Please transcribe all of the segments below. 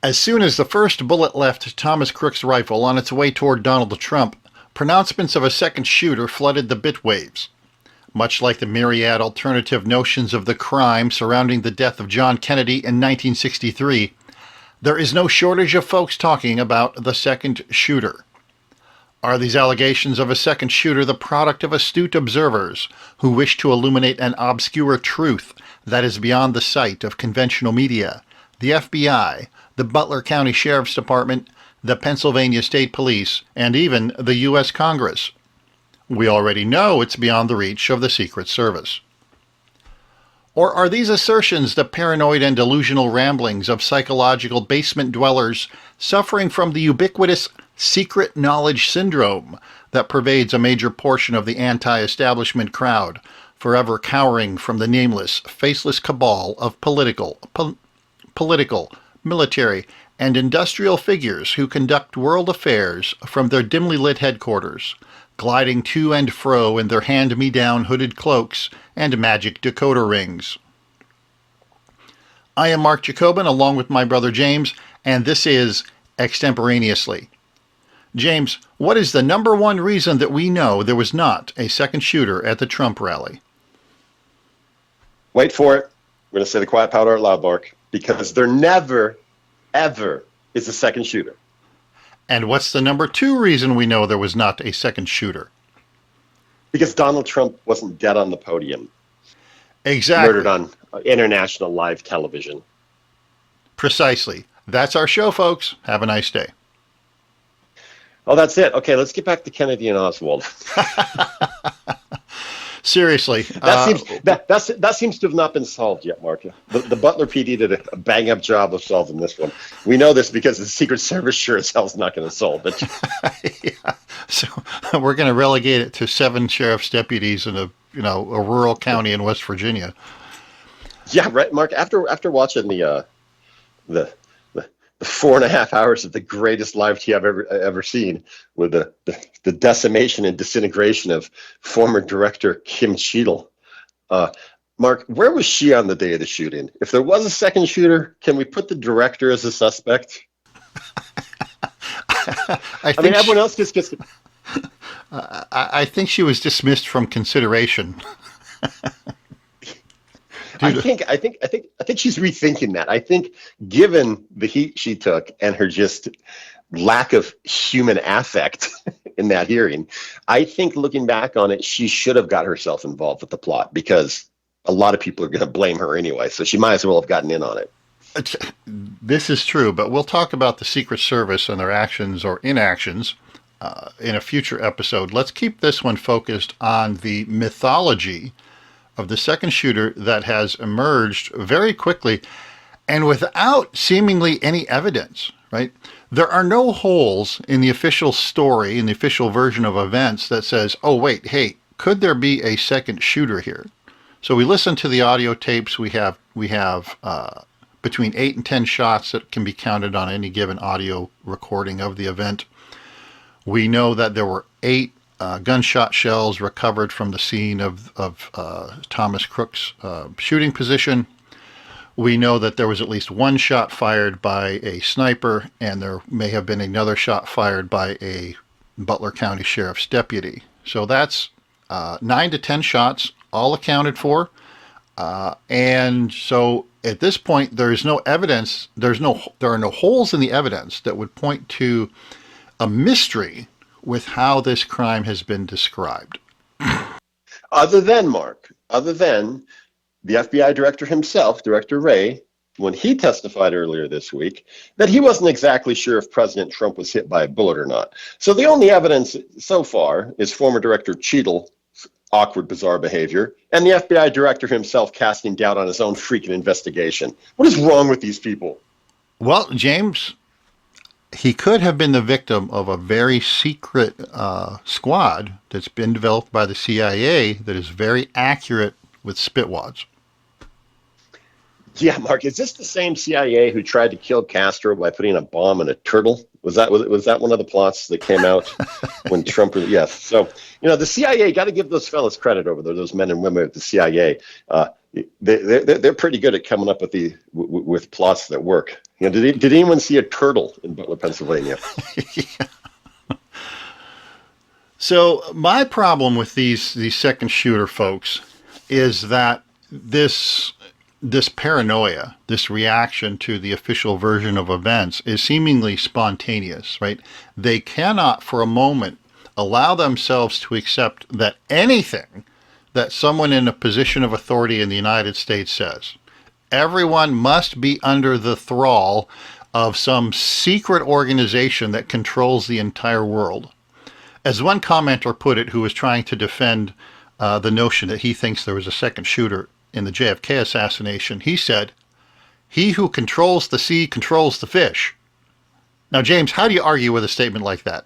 As soon as the first bullet left Thomas Crooks' rifle on its way toward Donald Trump, pronouncements of a second shooter flooded the bitwaves. Much like the myriad alternative notions of the crime surrounding the death of John Kennedy in 1963, there is no shortage of folks talking about the second shooter. Are these allegations of a second shooter the product of astute observers who wish to illuminate an obscure truth that is beyond the sight of conventional media, the FBI, the Butler County Sheriff's Department, the Pennsylvania State Police, and even the U.S. Congress? We already know it's beyond the reach of the Secret Service. Or are these assertions the paranoid and delusional ramblings of psychological basement dwellers suffering from the ubiquitous secret knowledge syndrome that pervades a major portion of the anti-establishment crowd, forever cowering from the nameless, faceless cabal of political, military, and industrial figures who conduct world affairs from their dimly lit headquarters, gliding to and fro in their hand-me-down hooded cloaks and magic decoder rings? I am Mark Jacobin, along with my brother James, and this is Extemporaneously. James, what is the number one reason that we know there was not a second shooter at the Trump rally? Wait for it. We're going to say the quiet powder out loud, Mark, because there never, ever is a second shooter. And what's the number two reason we know there was not a second shooter? Because Donald Trump wasn't dead on the podium. Exactly. Murdered on international live television. Precisely. That's our show, folks. Have a nice day. Oh, that's it. Okay, let's get back to Kennedy and Oswald. Seriously. That seems to have not been solved yet, Mark. The Butler PD did a bang-up job of solving this one. We know this because the Secret Service sure as hell is not going to solve it. Yeah. So we're going to relegate it to 7 sheriff's deputies in a rural county in West Virginia. Yeah, right, Mark. After watching the 4.5 hours of the greatest live TV I've ever seen, with the decimation and disintegration of former director Kim Cheadle. Mark, where was she on the day of the shooting? If there was a second shooter, can we put the director as a suspect? I mean, everyone else just gets. I think she was dismissed from consideration. I think she's rethinking that. I think, given the heat she took and her just lack of human affect in that hearing, I think, looking back on it, she should have got herself involved with the plot, because a lot of people are going to blame her anyway. So she might as well have gotten in on it. This is true, but we'll talk about the Secret Service and their actions or inactions in a future episode. Let's keep this one focused on the mythology of the second shooter that has emerged very quickly and without seemingly any evidence, right? There are no holes in the official story, in the official version of events that says, oh, wait, hey, could there be a second shooter here? So we listen to the audio tapes. We have between 8 and 10 shots that can be counted on any given audio recording of the event. We know that there were 8 gunshot shells recovered from the scene of Thomas Crooks' shooting position. We know that there was at least 1 shot fired by a sniper, and there may have been another shot fired by a Butler County Sheriff's deputy. So that's 9 to 10 shots, all accounted for. And so at this point, there is no evidence. There are no holes in the evidence that would point to a mystery with how this crime has been described. Other than the FBI director himself, Director Wray, when he testified earlier this week, that he wasn't exactly sure if President Trump was hit by a bullet or not. So the only evidence so far is former Director Cheadle's awkward, bizarre behavior, and the FBI director himself casting doubt on his own freaking investigation. What is wrong with these people? Well, James, he could have been the victim of a very secret squad that's been developed by the CIA that is very accurate with spitwads. Yeah, Mark, is this the same CIA who tried to kill Castro by putting a bomb in a turtle? Was that one of the plots that came out when Trump? Yes. So, the CIA, got to give those fellas credit over there, those men and women at the CIA. They're pretty good at coming up with plots that work. Did anyone see a turtle in Butler, Pennsylvania? So my problem with these second shooter folks is that this paranoia, this reaction to the official version of events is seemingly spontaneous, right? They cannot for a moment allow themselves to accept that anything that someone in a position of authority in the United States says, everyone must be under the thrall of some secret organization that controls the entire world. As one commenter put it, who was trying to defend the notion that he thinks there was a second shooter in the JFK assassination, he said, "He who controls the sea controls the fish." Now, James, how do you argue with a statement like that?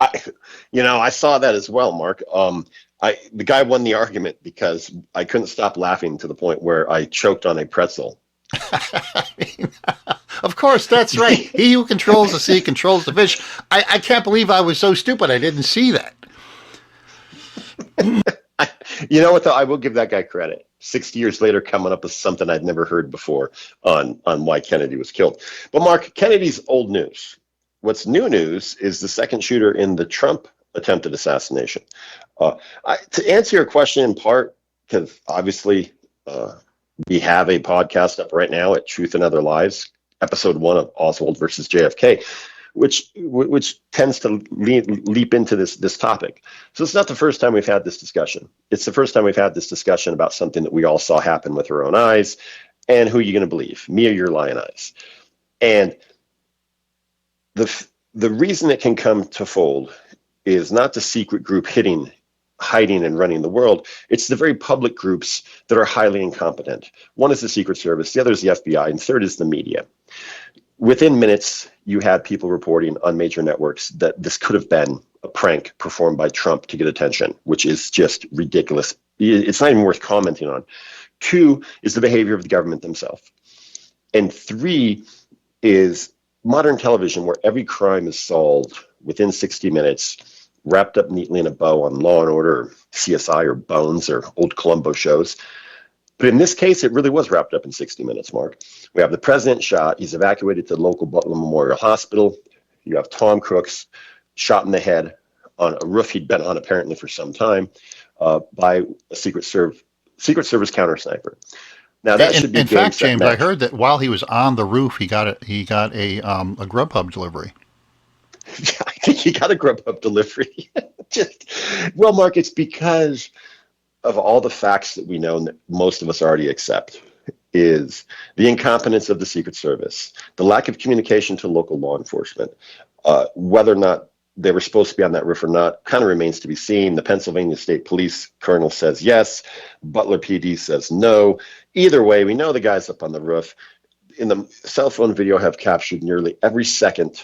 I saw that as well, Mark. The guy won the argument because I couldn't stop laughing to the point where I choked on a pretzel. I mean, of course, that's right. He who controls the sea controls the fish. I can't believe I was so stupid I didn't see that. You know what, though? I will give that guy credit. 60 years later, coming up with something I'd never heard before on why Kennedy was killed. But, Mark, Kennedy's old news. What's new news is the second shooter in the Trump attempted assassination. To answer your question in part, because obviously we have a podcast up right now at Truth and Other Lies, episode 1 of Oswald versus JFK, which tends to leap into this topic. So it's not the first time we've had this discussion. It's the first time we've had this discussion about something that we all saw happen with our own eyes, and who are you going to believe, me or your lion eyes? And the reason it can come to fold is not the secret group hiding and running the world. It's the very public groups that are highly incompetent. One is the Secret Service, the other is the FBI, and third is the media. Within minutes, you had people reporting on major networks that this could have been a prank performed by Trump to get attention, which is just ridiculous. It's not even worth commenting on. 2 is the behavior of the government themselves. And 3 is modern television, where every crime is solved within 60 minutes, wrapped up neatly in a bow on Law and Order, or CSI, or Bones, or old Columbo shows. But in this case, it really was wrapped up in 60 minutes, Mark. We have the president shot. He's evacuated to the local Butler Memorial Hospital. You have Tom Crooks shot in the head on a roof he'd been on apparently for some time by a Secret Service counter sniper. Now that should be in fact, James, match. I heard that while he was on the roof, he got a Grubhub delivery. I think he got a Grubhub delivery. Well, Mark, it's because of all the facts that we know and that most of us already accept, is the incompetence of the Secret Service, the lack of communication to local law enforcement, whether or not they were supposed to be on that roof or not kind of remains to be seen. The Pennsylvania State Police colonel says yes. Butler PD says no. Either way, we know the guy's up on the roof. In the cell phone video, have captured nearly every second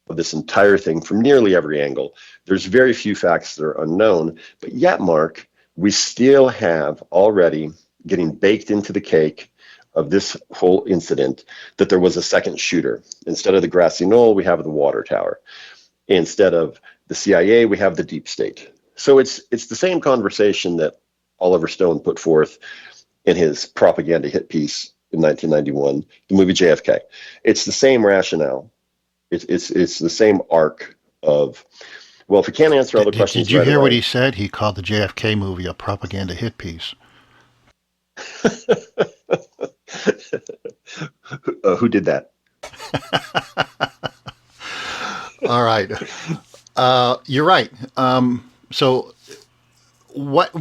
of this entire thing from nearly every angle. There's very few facts that are unknown, but yet, Mark, we still have already getting baked into the cake of this whole incident that there was a second shooter. Instead of the grassy knoll, we have the water tower. Instead of the CIA, we have the deep state. So it's the same conversation that Oliver Stone put forth in his propaganda hit piece in 1991, the movie JFK. It's the same rationale. It's the same arc of, well, if we can't answer all the questions. Did you hear what he said? He called the JFK movie a propaganda hit piece. Who did that? All right. You're right. So what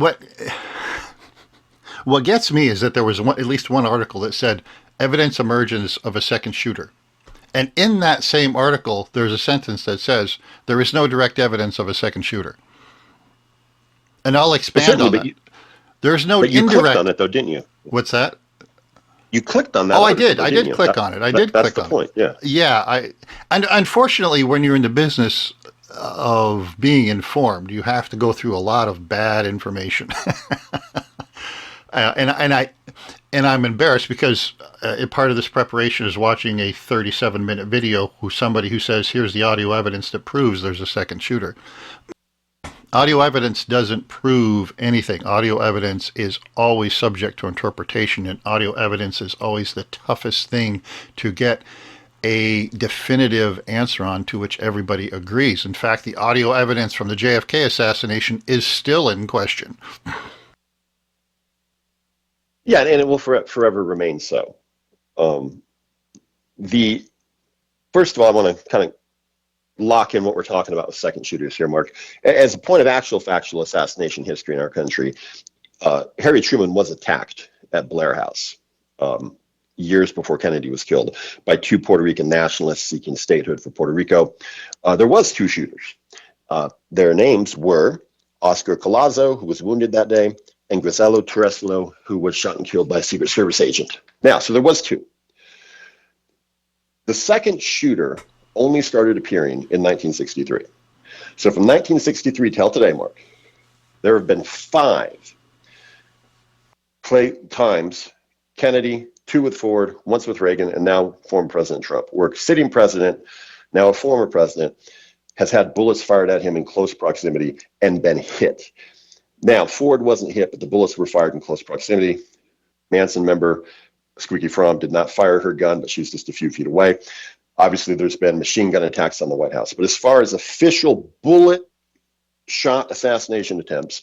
gets me is that there was at least one article that said evidence emerges of a second shooter. And in that same article, there's a sentence that says there is no direct evidence of a second shooter. And I'll expand on that. There's no indirect. You clicked on it, though, didn't you? What's that? You clicked on that. Oh, I did. I did click on it. That's the point. Yeah. Yeah. And unfortunately, when you're in the business of being informed, you have to go through a lot of bad information. And I'm embarrassed because part of this preparation is watching a 37-minute video with somebody who says, here's the audio evidence that proves there's a second shooter. Audio evidence doesn't prove anything. Audio evidence is always subject to interpretation, and audio evidence is always the toughest thing to get a definitive answer on to which everybody agrees. In fact, the audio evidence from the JFK assassination is still in question. Yeah, and it will forever remain so. First of all, I want to kind of lock in what we're talking about with second shooters here, Mark. As a point of actual factual assassination history in our country, Harry Truman was attacked at Blair House years before Kennedy was killed by two Puerto Rican nationalists seeking statehood for Puerto Rico. There was two shooters. Their names were Oscar Collazo, who was wounded that day, and Griselio Terestolo, who was shot and killed by a Secret Service agent. Now, so there was two. The second shooter only started appearing in 1963. So from 1963 till today, Mark, there have been 5 times Kennedy, 2 with Ford, once with Reagan, and now former President Trump, where a sitting president, now a former president, has had bullets fired at him in close proximity and been hit. Now, Ford wasn't hit, but the bullets were fired in close proximity. Manson member Squeaky Fromm did not fire her gun, but she was just a few feet away. Obviously, there's been machine gun attacks on the White House. But as far as official bullet shot assassination attempts,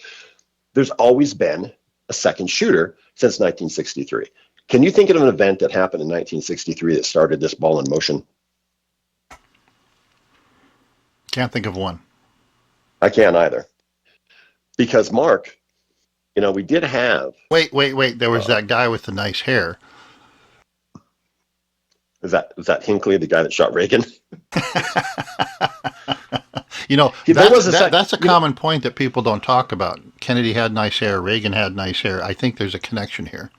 there's always been a second shooter since 1963. Can you think of an event that happened in 1963 that started this ball in motion? Can't think of one. I can't either. Because, Mark, we did have... Wait. There was that guy with the nice hair. Was that Hinckley, the guy that shot Reagan? That's a common point that people don't talk about. Kennedy had nice hair. Reagan had nice hair. I think there's a connection here.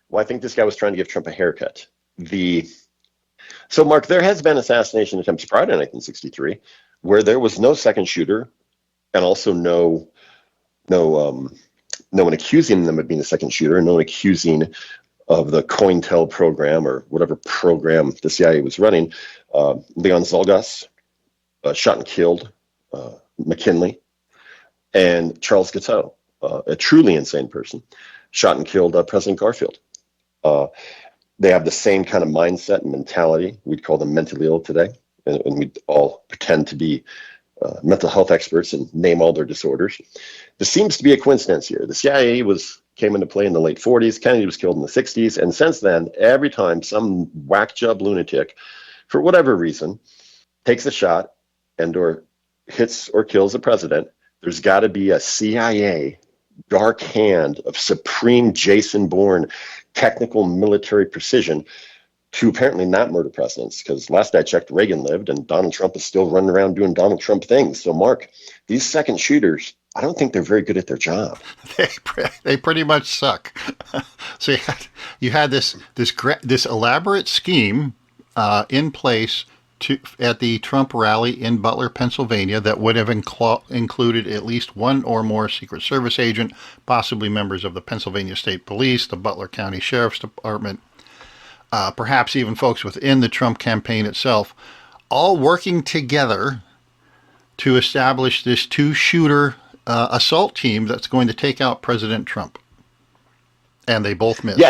Well, I think this guy was trying to give Trump a haircut. So, Mark, there has been assassination attempts prior to 1963 where there was no second shooter and also no one accusing them of being the second shooter, and no one accusing of the COINTEL program or whatever program the CIA was running. Leon Zolgas shot and killed McKinley, and Charles Guiteau, a truly insane person, shot and killed President Garfield. They have the same kind of mindset and mentality. We'd call them mentally ill today, and we'd all pretend to be mental health experts and name all their disorders. There seems to be a coincidence here. The CIA came into play in the late 40s. Kennedy was killed in the 60s. And since then, every time some whack job lunatic, for whatever reason, takes a shot and or hits or kills a president, there's got to be a CIA dark hand of supreme Jason Bourne technical military precision to apparently not murder presidents, because last I checked, Reagan lived, and Donald Trump is still running around doing Donald Trump things. So, Mark, these second shooters, I don't think they're very good at their job. They pretty much suck. So you had this elaborate scheme in place at the Trump rally in Butler, Pennsylvania, that would have included at least one or more Secret Service agent, possibly members of the Pennsylvania State Police, the Butler County Sheriff's Department, perhaps even folks within the Trump campaign itself, all working together to establish this 2-shooter assault team that's going to take out President Trump. And they both missed. Yeah,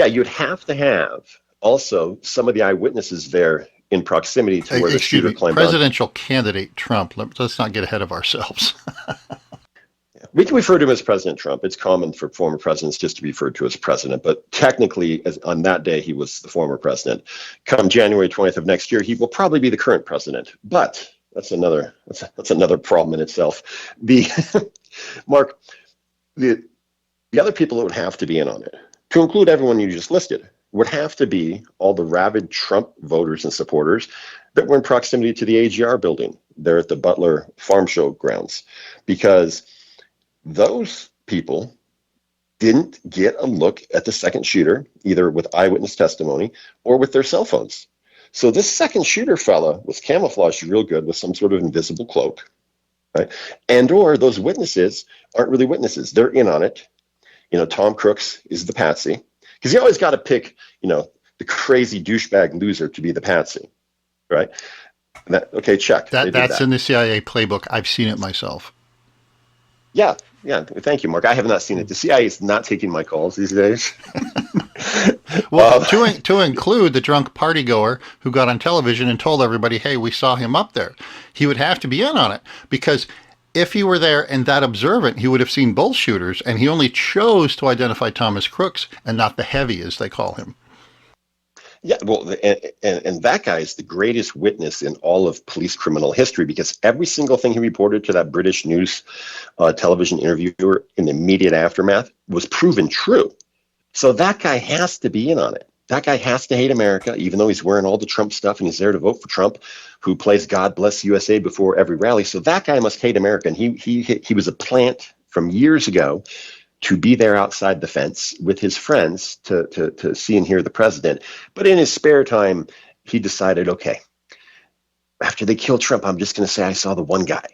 you'd have to have also some of the eyewitnesses there in proximity to where the shooter climbed presidential candidate Trump. Let's not get ahead of ourselves. We can refer to him as President Trump. It's common for former presidents just to be referred to as president, but technically, on that day, he was the former president. Come January 20th of next year, he will probably be the current president. But that's another problem in itself. Mark, the other people that would have to be in on it, to include everyone you just listed, would have to be all the rabid Trump voters and supporters that were in proximity to the AGR building there at the Butler Farm Show grounds, because those people didn't get a look at the second shooter, either with eyewitness testimony or with their cell phones. So this second shooter fella was camouflaged real good with some sort of invisible cloak, right? And or those witnesses aren't really witnesses. They're in on it. Tom Crooks is the patsy, because you always got to pick, the crazy douchebag loser to be the patsy, right? Okay, check. They did That's that. in the CIA playbook. I've seen it myself. Yeah, yeah. Thank you, Mark. I have not seen it. The CIA is not taking my calls these days. Well, um, to include the drunk party goer who got on television and told everybody, "Hey, we saw him up there," he would have to be in on it because if he were there and that observant, he would have seen both shooters, and he only chose to identify Thomas Crooks and not the heavy, as they call him. Yeah, well, and that guy is the greatest witness in all of police criminal history because every single thing he reported to that British news television interviewer in the immediate aftermath was proven true. So that guy has to be in on it. That guy has to hate America, even though he's wearing all the Trump stuff and he's there to vote for Trump, who plays God Bless USA before every rally. So that guy must hate America. And he was a plant from years ago to be there outside the fence with his friends to see and hear the president. But in his spare time, he decided, okay, after they kill Trump, I'm just going to say I saw the one guy.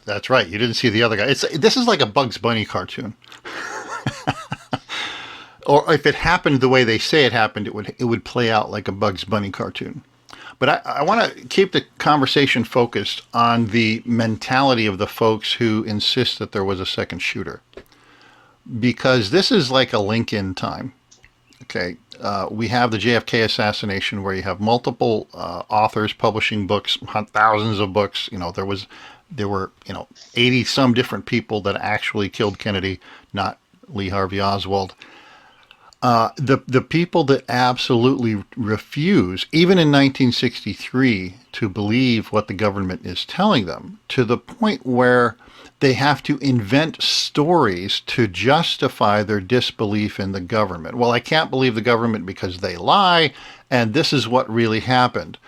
That's right. You didn't see the other guy. This is like a Bugs Bunny cartoon. Or if it happened the way they say it happened, it would play out like a Bugs Bunny cartoon. But I want to keep the conversation focused on the mentality of the folks who insist that there was a second shooter. Because this is like a Lincoln time. Okay. We have the JFK assassination where you have multiple authors publishing books, thousands of books. There were 80 some different people that actually killed Kennedy, not Lee Harvey Oswald. The people that absolutely refuse, even in 1963, to believe what the government is telling them, to the point where they have to invent stories to justify their disbelief in the government. Well, I can't believe the government because they lie, and this is what really happened.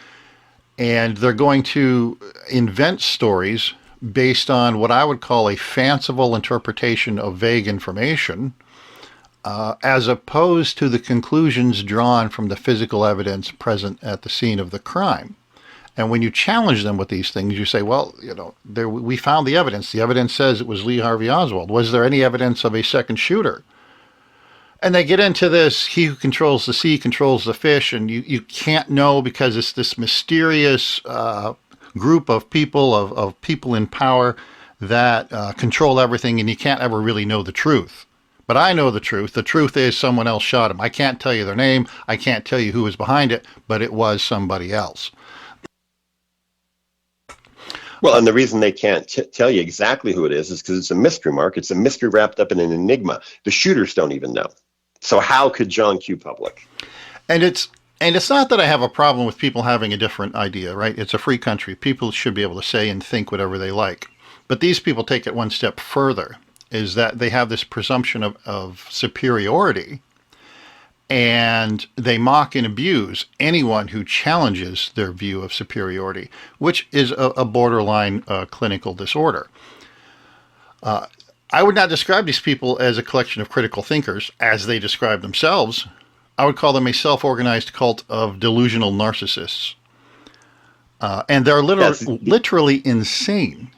And they're going to invent stories based on what I would call a fanciful interpretation of vague information, as opposed to the conclusions drawn from the physical evidence present at the scene of the crime. And when you challenge them with these things, you say, well, we found the evidence. The evidence says it was Lee Harvey Oswald. Was there any evidence of a second shooter? And they get into this, he who controls the sea controls the fish, and you can't know because it's this mysterious group of people in power that control everything, and you can't ever really know the truth. But I know the truth. The truth is someone else shot him. I can't tell you their name. I can't tell you who was behind it, but it was somebody else. Well, and the reason they can't tell you exactly who it is because it's a mystery, Mark. It's a mystery wrapped up in an enigma. The shooters don't even know. So how could John Q. public? And it's not that I have a problem with people having a different idea, right? It's a free country. People should be able to say and think whatever they like. But these people take it one step further, is that they have this presumption of superiority, and they mock and abuse anyone who challenges their view of superiority, which is a borderline clinical disorder. I would not describe these people as a collection of critical thinkers, as they describe themselves. I would call them a self-organized cult of delusional narcissists. And they're literally insane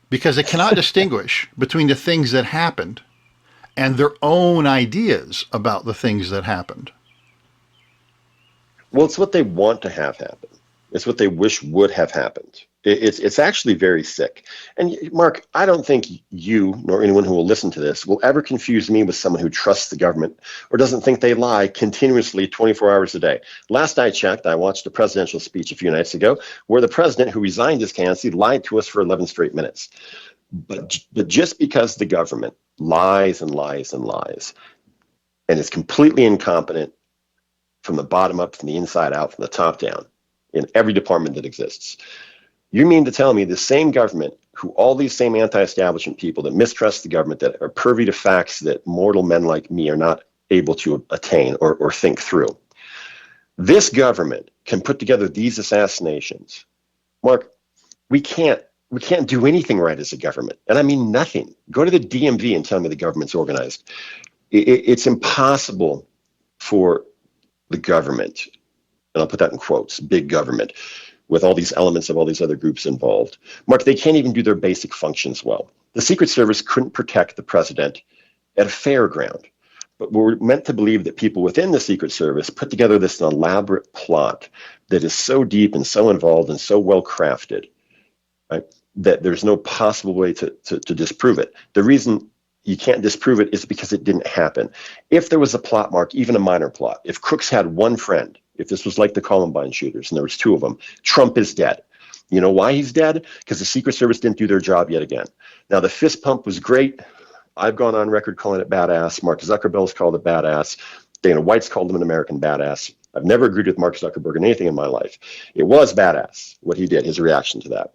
because they cannot distinguish between the things that happened and their own ideas about the things that happened. Well, it's what they want to have happen. It's what they wish would have happened. It's actually very sick. And Mark, I don't think you nor anyone who will listen to this will ever confuse me with someone who trusts the government or doesn't think they lie continuously 24 hours a day. Last I checked, I watched a presidential speech a few nights ago where the president who resigned his candidacy lied to us for 11 straight minutes. But just because the government lies and lies and lies and is completely incompetent from the bottom up, from the inside out, from the top down, in every department that exists, you mean to tell me the same government, who all these same anti-establishment people that mistrust the government, that are privy to facts that mortal men like me are not able to attain or think through, this government can put together these assassinations? Mark, we can't do anything right as a government. And I mean nothing. Go to the DMV and tell me the government's organized. It's impossible for the government, and I'll put that in quotes, big government, with all these elements of all these other groups involved. Mark, they can't even do their basic functions well. The Secret Service couldn't protect the president at a fairground. But we're meant to believe that people within the Secret Service put together this elaborate plot that is so deep and so involved and so well crafted, right, that there's no possible way to disprove it. The reason you can't disprove it is because it didn't happen. If there was a plot, Mark, even a minor plot, if Crooks had one friend, if this was like the Columbine shooters and there was two of them, Trump is dead. You know why he's dead? Because the Secret Service didn't do their job yet again. Now, the fist pump was great. I've gone on record calling it badass. Mark Zuckerberg's called it badass. Dana White's called him an American badass. I've never agreed with Mark Zuckerberg on anything in my life. It was badass, what he did, his reaction to that.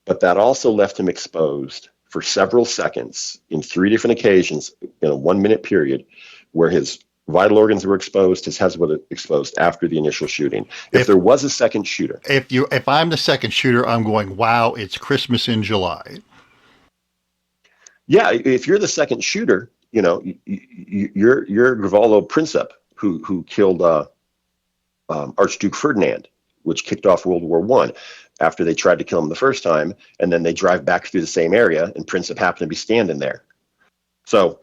But that also left him exposed for several seconds in 3 different occasions in a 1-minute period where his vital organs were exposed, his head was exposed after the initial shooting. If there was a second shooter. If I'm the second shooter, I'm going, wow, it's Christmas in July. Yeah, if you're the second shooter, you're Gavallo Princip, who killed Archduke Ferdinand, which kicked off World War I after they tried to kill him the first time, and then they drive back through the same area, and Princip happened to be standing there. So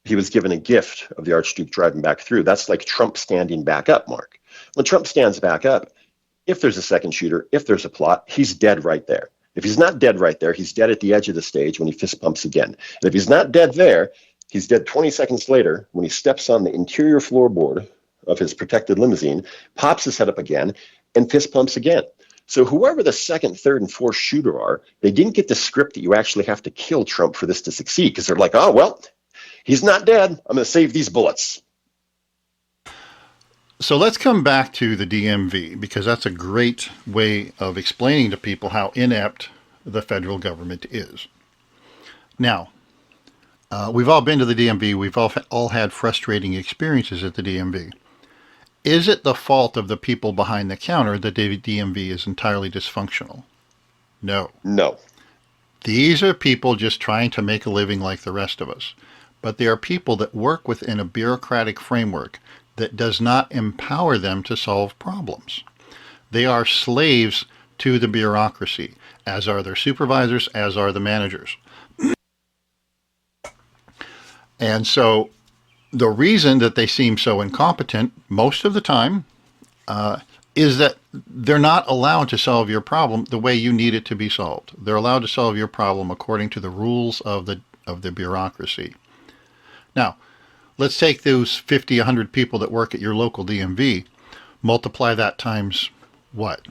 he was given a gift of the Archduke driving back through. That's like Trump standing back up, Mark. When Trump stands back up, if there's a second shooter, if there's a plot, he's dead right there. If he's not dead right there, he's dead at the edge of the stage when he fist pumps again. And if he's not dead there, he's dead 20 seconds later when he steps on the interior floorboard of his protected limousine, pops his head up again, and fist pumps again. So whoever the second, third, and fourth shooter are, they didn't get the script that you actually have to kill Trump for this to succeed, because they're like, oh, well, he's not dead. I'm going to save these bullets. So let's come back to the DMV, because that's a great way of explaining to people how inept the federal government is. Now, we've all been to the DMV. We've all had frustrating experiences at the DMV. Is it the fault of the people behind the counter that the DMV is entirely dysfunctional? No. No. These are people just trying to make a living like the rest of us. But they are people that work within a bureaucratic framework that does not empower them to solve problems. They are slaves to the bureaucracy, as are their supervisors, as are the managers. And so the reason that they seem so incompetent most of the time is that they're not allowed to solve your problem the way you need it to be solved. They're allowed to solve your problem according to the rules of the bureaucracy. Now, let's take those 50, 100 people that work at your local DMV, multiply that times what?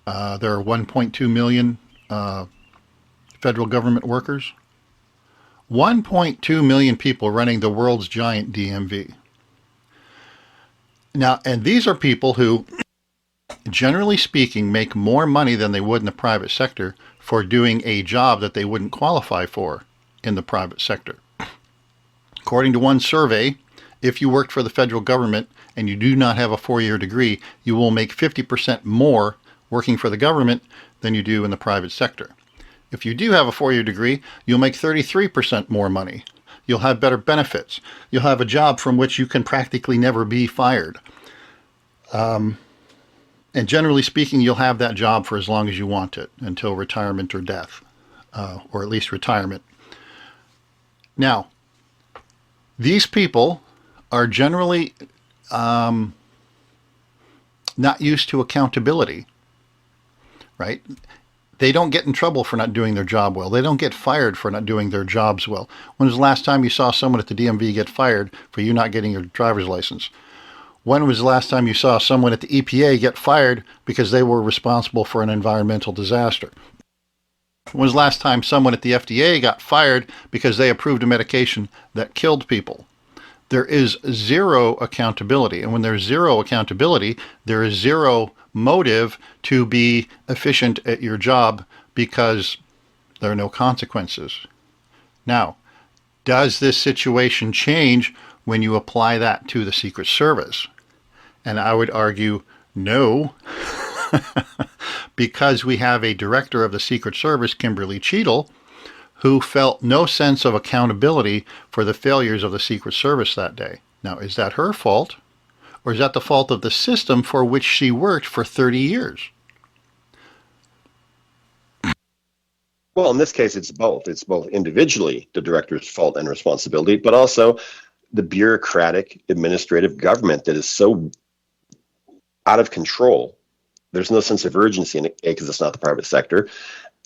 There are 1.2 million federal government workers. 1.2 million people running the world's giant DMV. Now, and these are people who, generally speaking, make more money than they would in the private sector for doing a job that they wouldn't qualify for in the private sector. According to one survey, if you worked for the federal government and you do not have a 4-year degree, you will make 50% more working for the government than you do in the private sector. If you do have a 4-year degree, you'll make 33% more money. You'll have better benefits. You'll have a job from which you can practically never be fired. And generally speaking, you'll have that job for as long as you want it, until retirement or death, or at least retirement. Now, these people are generally not used to accountability, right? They don't get in trouble for not doing their job well. They don't get fired for not doing their jobs well. When was the last time you saw someone at the DMV get fired for you not getting your driver's license? When was the last time you saw someone at the EPA get fired because they were responsible for an environmental disaster? When was the last time someone at the FDA got fired because they approved a medication that killed people? There is zero accountability. And when there's zero accountability, there is zero motive to be efficient at your job because there are no consequences. Now, does this situation change when you apply that to the Secret Service? And I would argue no, because we have a director of the Secret Service, Kimberly Cheadle, who felt no sense of accountability for the failures of the Secret Service that day. Now, is that her fault? Or is that the fault of the system for which she worked for 30 years? Well, in this case, it's both. It's both individually the director's fault and responsibility, but also the bureaucratic administrative government that is so out of control. There's no sense of urgency in it because it's not the private sector.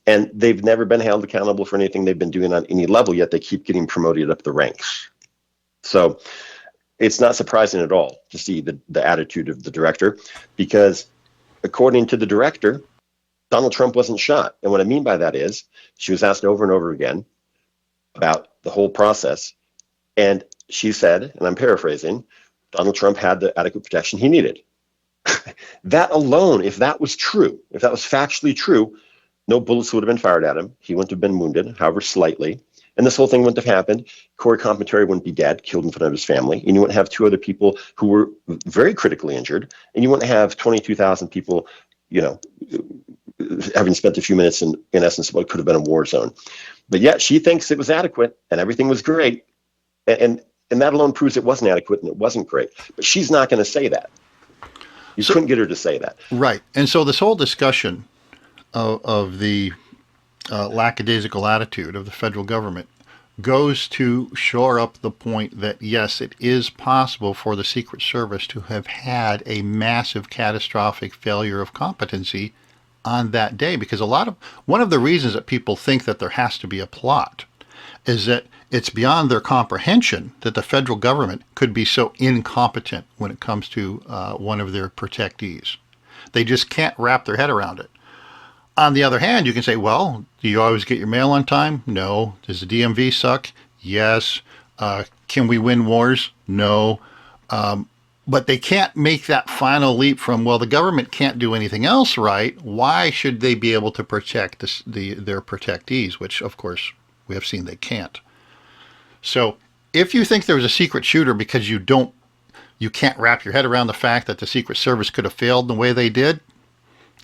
And they've never been held accountable for anything they've been doing on any level, yet they keep getting promoted up the ranks. So it's not surprising at all to see the attitude of the director, because according to the director, Donald Trump wasn't shot. And what I mean by that is she was asked over and over again about the whole process. And she said, and I'm paraphrasing, Donald Trump had the adequate protection he needed. That alone, if that was true, if that was factually true, no bullets would have been fired at him. He wouldn't have been wounded, however slightly. And this whole thing wouldn't have happened. Corey Competori wouldn't be dead, killed in front of his family. And you wouldn't have two other people who were very critically injured. And you wouldn't have 22,000 people, having spent a few minutes in essence, what could have been a war zone. But yet she thinks it was adequate and everything was great. And that alone proves it wasn't adequate and it wasn't great. But she's not going to say that. You couldn't get her to say that. Right. And so this whole discussion of the lackadaisical attitude of the federal government goes to shore up the point that, yes, it is possible for the Secret Service to have had a massive catastrophic failure of competency on that day. Because one of the reasons that people think that there has to be a plot is that it's beyond their comprehension that the federal government could be so incompetent when it comes to one of their protectees. They just can't wrap their head around it. On the other hand, you can say, well, do you always get your mail on time? No. Does the DMV suck? Yes. Can we win wars? No. But they can't make that final leap from, well, the government can't do anything else right. Why should they be able to protect their protectees, which, of course, we have seen they can't. So if you think there was a secret shooter because you can't wrap your head around the fact that the Secret Service could have failed the way they did,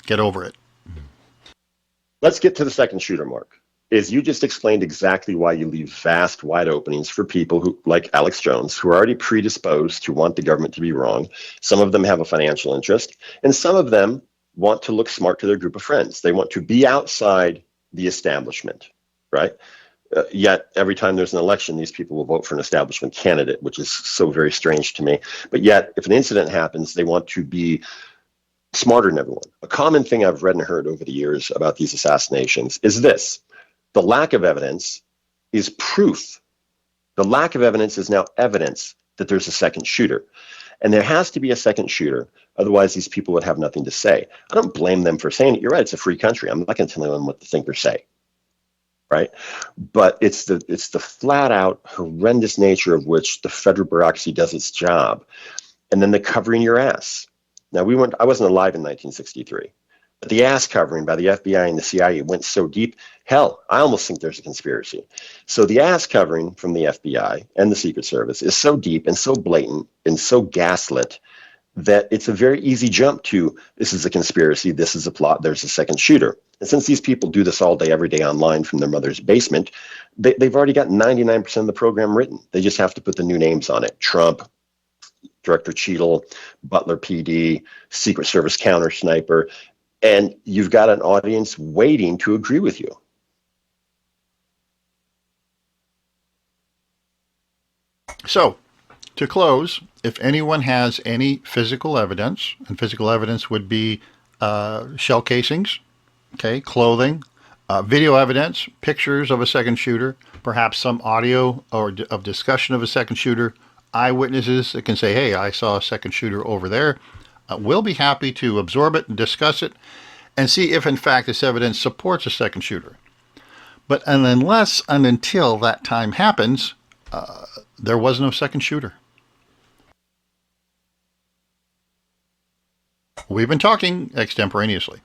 get over it. Let's get to the second shooter, Mark. Is you just explained exactly why you leave vast, wide openings for people who, like Alex Jones, who are already predisposed to want the government to be wrong. Some of them have a financial interest, and some of them want to look smart to their group of friends. They want to be outside the establishment, right? Yet every time there's an election, these people will vote for an establishment candidate, which is so very strange to me. But yet, if an incident happens, they want to be smarter than everyone. A common thing I've read and heard over the years about these assassinations is this: the lack of evidence is proof. The lack of evidence is now evidence that there's a second shooter. And there has to be a second shooter. Otherwise, these people would have nothing to say. I don't blame them for saying it. You're right, it's a free country. I'm not going to tell them what to think or say. Right? But it's the flat out horrendous nature of which the federal bureaucracy does its job. And then the covering your ass. Now, I wasn't alive in 1963, but the ass covering by the FBI and the CIA went so deep, hell, I almost think there's a conspiracy. So the ass covering from the FBI and the Secret Service is so deep and so blatant and so gaslit that it's a very easy jump to, this is a conspiracy, this is a plot, there's a second shooter. And since these people do this all day, every day online from their mother's basement, they've already got 99% of the program written. They just have to put the new names on it. Trump, Director Cheadle, Butler PD, Secret Service counter sniper, and you've got an audience waiting to agree with you. So, to close, if anyone has any physical evidence, and physical evidence would be shell casings, okay, clothing, video evidence, pictures of a second shooter, perhaps some audio or of discussion of a second shooter, eyewitnesses that can say, hey, I saw a second shooter over there, we'll be happy to absorb it and discuss it and see if, in fact, this evidence supports a second shooter. But unless and until that time happens, there was no second shooter. We've been talking extemporaneously.